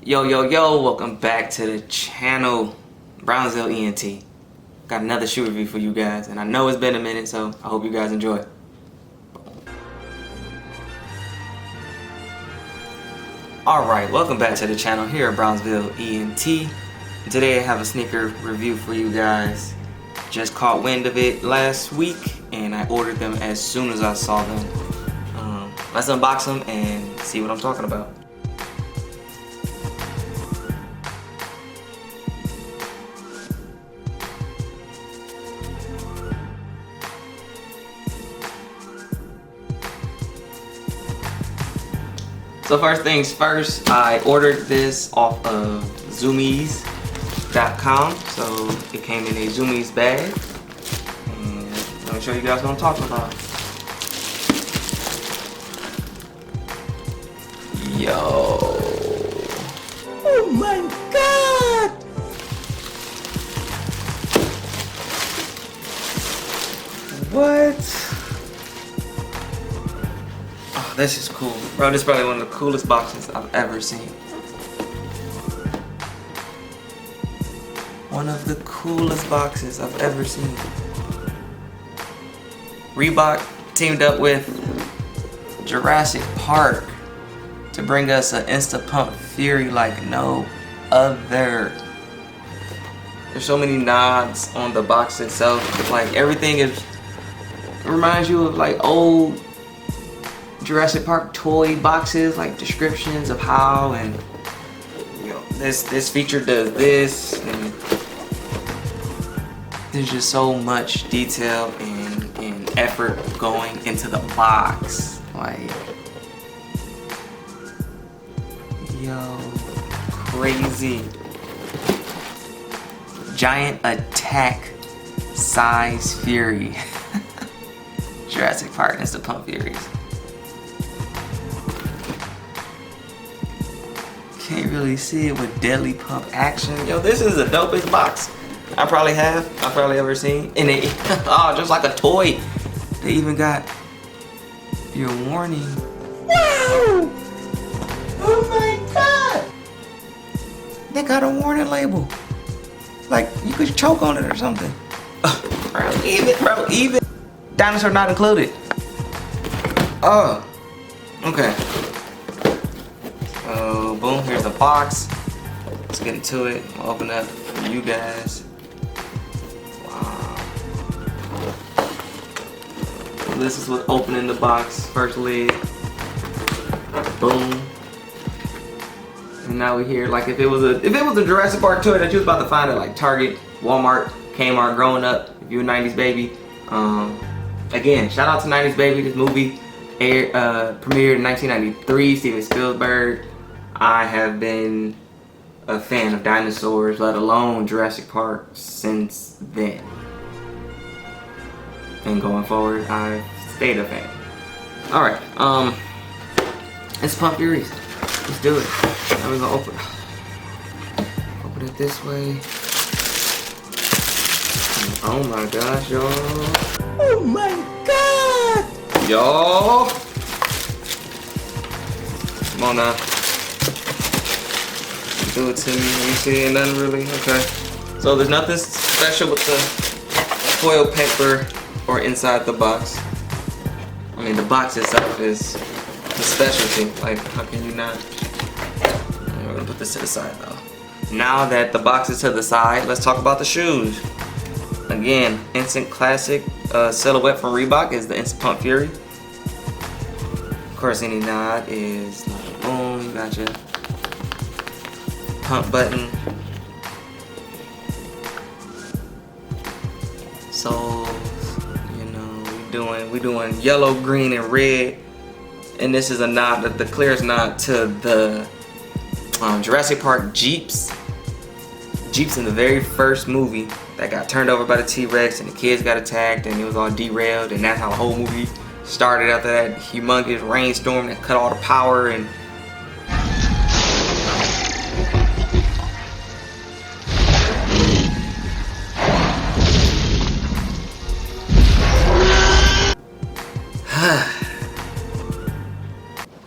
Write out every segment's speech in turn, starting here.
Yo, welcome back to the channel. Brownsville ENT. Got another shoe review for you guys, and I know it's been a minute, so I hope you guys enjoy. Alright, welcome back to the channel here at Brownsville ENT. And today I have a sneaker review for you guys. Just caught wind of it last week, and I ordered them as soon as I saw them. Let's unbox them and see what I'm talking about. So first things first, I ordered this off of Zoomies.com. So it came in a Zoomies bag. And let me show you guys what I'm talking about. Yo. Oh my god! What? Oh, this is cool. Bro, this is probably one of the coolest boxes I've ever seen. One of the coolest boxes I've ever seen. Reebok teamed up with Jurassic Park to bring us an Insta Pump Fury like no other. There's so many nods on the box itself. Like everything is, it reminds you of like old Jurassic Park toy boxes, like descriptions of how, and you know, this feature does this, and there's just so much detail and effort going into the box. Like, yo, crazy. Giant attack size Fury. Jurassic Park Insta Pump Furies. Can't really see it with deadly pump action. Yo, this is the dopest box I've probably ever seen. And it, oh, just like a toy. They even got your warning. Wow! Oh my god! They got a warning label. Like you could choke on it or something. Bro, even. Dinosaur not included. Oh, okay. So boom, here's the box. Let's get into it. I'll open up for you guys. Wow. So this is what's opening the box. First lid. Boom. And now we hear, like if it was a Jurassic Park toy that you was about to find at like Target, Walmart, Kmart growing up, if you're a 90s baby. Again, shout out to 90s Baby. This movie premiered in 1993, Steven Spielberg. I have been a fan of dinosaurs, let alone Jurassic Park, since then. And going forward, I've stayed a fan. Alright, it's Pump Furies. Let's do it. Now we're gonna open it this way. Oh my gosh, y'all. Oh my god! Y'all! Come on now. Do it to me. Let me see. Nothing really. Okay. So there's nothing special with the foil paper or inside the box. I mean, the box itself is the specialty. Like, how can you not? We're gonna put this to the side though. Now that the box is to the side, let's talk about the shoes. Again, instant classic silhouette from Reebok is the Instant Pump Fury. Of course, any nod is like, boom, you got your pump button. So, you know, we doing yellow, green, and red. And this is a nod, the clearest nod to the Jurassic Park Jeeps. Jeeps in the very first movie that got turned over by the T-Rex and the kids got attacked and it was all derailed, and that's how the whole movie started after that humongous rainstorm that cut all the power. And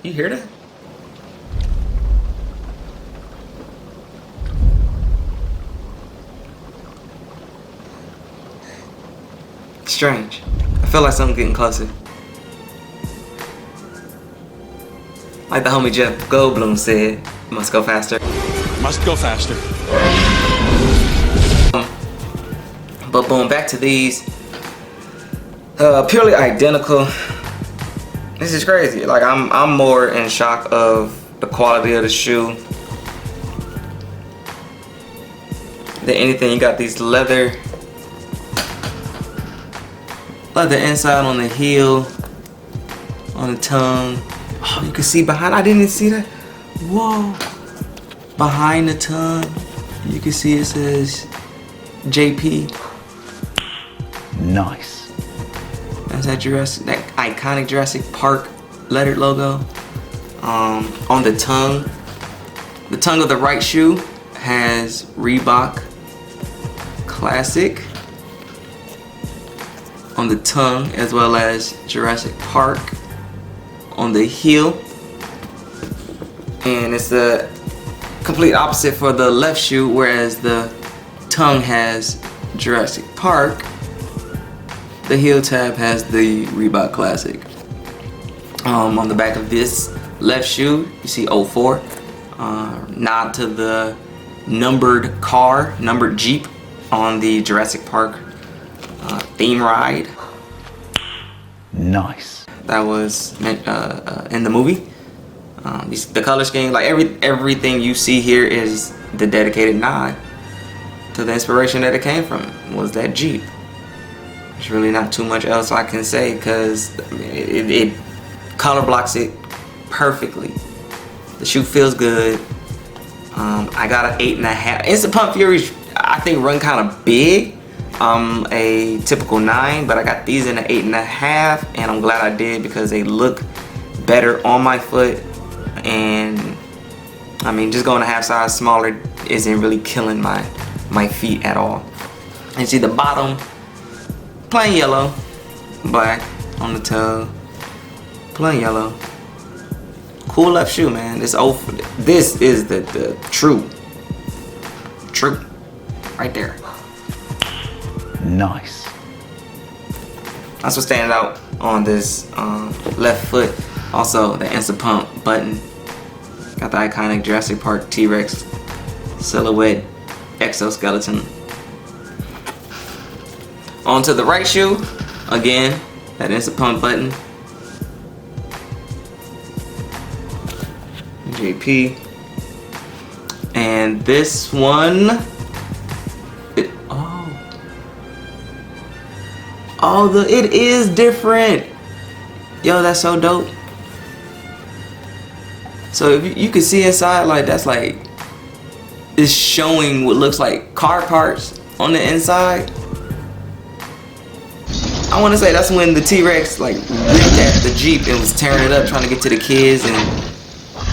you hear that? strange. I feel like something's getting closer. Like the homie Jeff Goldblum said, must go faster. Must go faster. But boom, back to these. Purely identical. This is crazy. Like I'm more in shock of the quality of the shoe than anything. You got these leather inside on the heel, on the tongue. Oh, you can see behind. I didn't even see that. Whoa. Behind the tongue, you can see it says JP. Nice. That's that iconic Jurassic Park lettered logo. On the tongue of the right shoe has Reebok Classic on the tongue, as well as Jurassic Park on the heel. And it's the complete opposite for the left shoe, whereas the tongue has Jurassic Park, the heel tab has the Reebok Classic. On the back of this left shoe, you see 04, nod to the numbered Jeep on the Jurassic Park theme ride. Nice. That was meant in the movie. The color scheme, like everything you see here is the dedicated nod to the inspiration that it came from, was that Jeep. There's really not too much else I can say, because it color blocks it perfectly. The shoe feels good. I got an 8.5. Instant Pump Furies, I think, run kind of big. I'm a typical 9, but I got these in an 8.5, and I'm glad I did because they look better on my foot. And I mean, just going a half size smaller isn't really killing my feet at all. And see the bottom, plain yellow, black on the toe, plain yellow. Cool left shoe, man. This is the true right there. Nice. That's what stands out on this left foot. Also, the Instant Pump button. Got the iconic Jurassic Park T-Rex silhouette exoskeleton. Onto the right shoe, again, that Instant Pump button. JP. And this one, it is different. Yo, that's so dope. So if you can see inside, like that's like, it's showing what looks like car parts on the inside. I want to say that's when the T-Rex like ripped at the Jeep and was tearing it up, trying to get to the kids and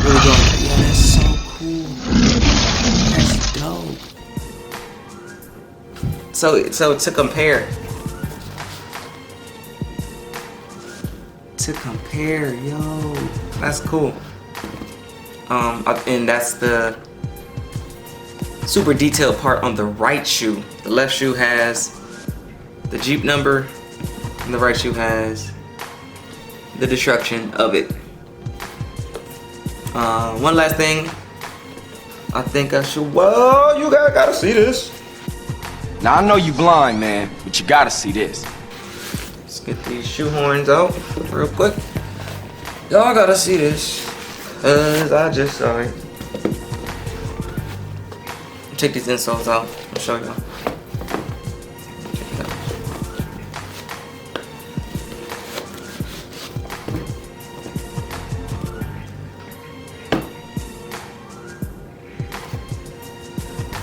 really going, yeah, that's so cool. That's dope. So to compare, yo, that's cool. And that's the super detailed part on the right shoe. The left shoe has the Jeep number, and the right shoe has the destruction of it. One last thing, I think I should. Whoa, you guys gotta see this. Now I know you blind, man, but you gotta see this. Let's get these shoe horns out real quick. Y'all gotta see this, cause I just saw it. Check these insoles out. I'll show y'all.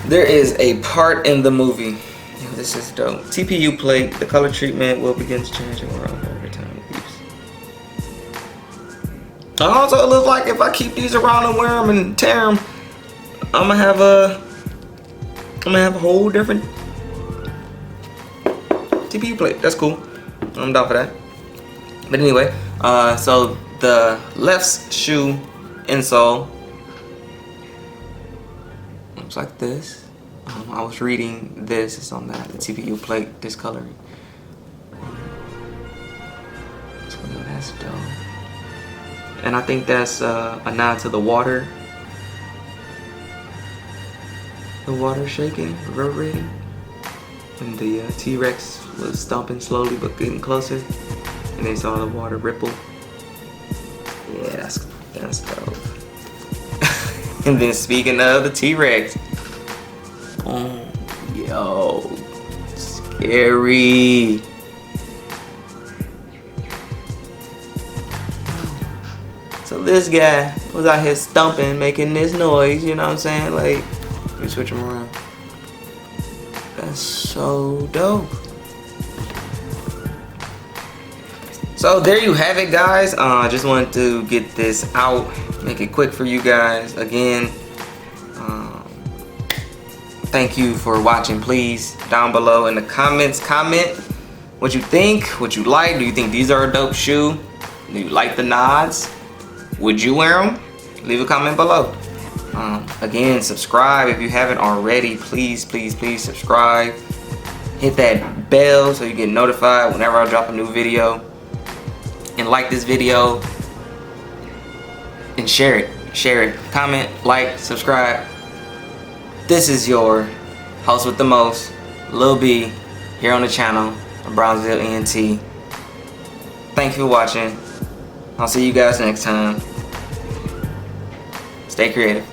There is a part in the movie. Yo, this is dope. TPU plate. The color treatment will begin changing around over time with use. Also, it looks like if I keep these around and wear them and tear them, I'm gonna have a whole different TPU plate. That's cool. I'm down for that. But anyway, so the left shoe insole looks like this. I was reading this. It's on the TPU plate discoloring. That's dope. And I think that's a nod to the water. The water shaking, reverberating. And the T-Rex was stomping slowly but getting closer. And they saw the water ripple. Yeah, that's dope. And then speaking of the T-Rex. Oh, yo. Scary. So this guy was out here stomping, making this noise, you know what I'm saying? Like, let me switch him around. That's so dope. So there you have it, guys. I just wanted to get this out, make it quick for you guys. Again, thank you for watching. Please, down below in the comments, comment what you think, what you like. Do you think these are a dope shoe? Do you like the nods? Would you wear them? Leave a comment below. Again, subscribe if you haven't already. Please, please, please subscribe. Hit that bell so you get notified whenever I drop a new video. And like this video. And share it. Share it. Comment, like, subscribe. This is your host with the most, Lil B, here on the channel, Brownsville ENT. Thank you for watching. I'll see you guys next time. Stay creative.